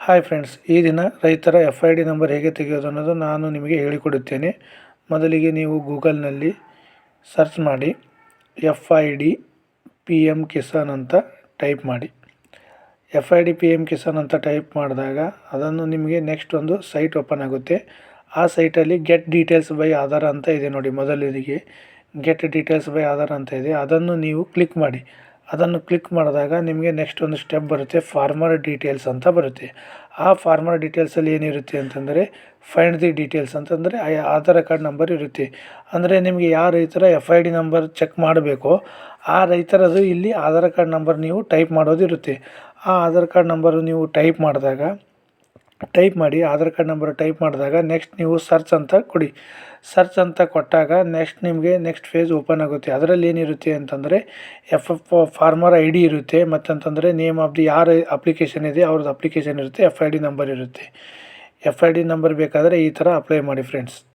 Hi friends, ಈ ದಿನ ರೈತರ FID ನಂಬರ್ ಹೇಗೆ ತೆಗೆಯೋದು ಅನ್ನೋದು ನಾನು ನಿಮಗೆ ಹೇಳಿಕೊಡುತ್ತೇನೆ. ಮೊದಲಿಗೆ ನೀವು ಗೂಗಲ್ನಲ್ಲಿ ಸರ್ಚ್ ಮಾಡಿ FID PM ಕಿಸಾನ್ ಅಂತ ಟೈಪ್ ಮಾಡಿ. FID PM ಕಿಸಾನ್ ಅಂತ ಟೈಪ್ ಮಾಡಿದಾಗ ಅದನ್ನು ನಿಮಗೆ ನೆಕ್ಸ್ಟ್ ಒಂದು ಸೈಟ್ ಓಪನ್ ಆಗುತ್ತೆ. ಆ ಸೈಟಲ್ಲಿ ಗೆಟ್ ಡೀಟೇಲ್ಸ್ ಬೈ ಆಧಾರ್ ಅಂತ ಇದೆ ನೋಡಿ. ಮೊದಲಿಗೆ ಗೆಟ್ ಡೀಟೇಲ್ಸ್ ಬೈ ಆಧಾರ್ ಅಂತ ಇದೆ, ಅದನ್ನು ನೀವು ಕ್ಲಿಕ್ ಮಾಡಿ. ಅದನ್ನು ಕ್ಲಿಕ್ ಮಾಡಿದಾಗ ನಿಮಗೆ ನೆಕ್ಸ್ಟ್ ಒಂದು ಸ್ಟೆಪ್ ಬರುತ್ತೆ, ಫಾರ್ಮರ್ ಡೀಟೇಲ್ಸ್ ಅಂತ ಬರುತ್ತೆ. ಆ ಫಾರ್ಮರ್ ಡೀಟೇಲ್ಸಲ್ಲಿ ಏನಿರುತ್ತೆ ಅಂತಂದರೆ ಫೈಂಡ್ ದಿ ಡೀಟೇಲ್ಸ್ ಅಂತಂದರೆ ಆಧಾರ್ ಕಾರ್ಡ್ ನಂಬರ್ ಇರುತ್ತೆ. ಅಂದರೆ ನಿಮಗೆ ಯಾವ ರೈತರ FID ನಂಬರ್ ಚೆಕ್ ಮಾಡಬೇಕೋ ಆ ರೈತರದು ಇಲ್ಲಿ ಆಧಾರ್ ಕಾರ್ಡ್ ನಂಬರ್ ನೀವು ಟೈಪ್ ಮಾಡೋದಿರುತ್ತೆ. ಆ ಆಧಾರ್ ಕಾರ್ಡ್ ನಂಬರು ನೀವು ಟೈಪ್ ಮಾಡಿ ಆಧಾರ್ ಕಾರ್ಡ್ ನಂಬರ್ ಟೈಪ್ ಮಾಡಿದಾಗ ನೆಕ್ಸ್ಟ್ ನೀವು ಸರ್ಚ್ ಅಂತ ಕೊಡಿ. ಸರ್ಚ್ ಅಂತ ಕೊಟ್ಟಾಗ ನಿಮಗೆ ನೆಕ್ಸ್ಟ್ ಫೇಜ್ ಓಪನ್ ಆಗುತ್ತೆ. ಅದರಲ್ಲಿ ಏನಿರುತ್ತೆ ಅಂತಂದರೆ ಫಾರ್ಮರ್ ID ಇರುತ್ತೆ, ಮತ್ತಂತಂದರೆ ನೇಮ್ ಆಫ್ ದಿ ಯಾರು ಅಪ್ಲಿಕೇಶನ್ ಇದೆ ಅವ್ರದ್ದು ಅಪ್ಲಿಕೇಶನ್ ಇರುತ್ತೆ, FID ನಂಬರ್ ಇರುತ್ತೆ. FID ನಂಬರ್ ಬೇಕಾದರೆ ಈ ಥರ ಅಪ್ಲೈ ಮಾಡಿ ಫ್ರೆಂಡ್ಸ್.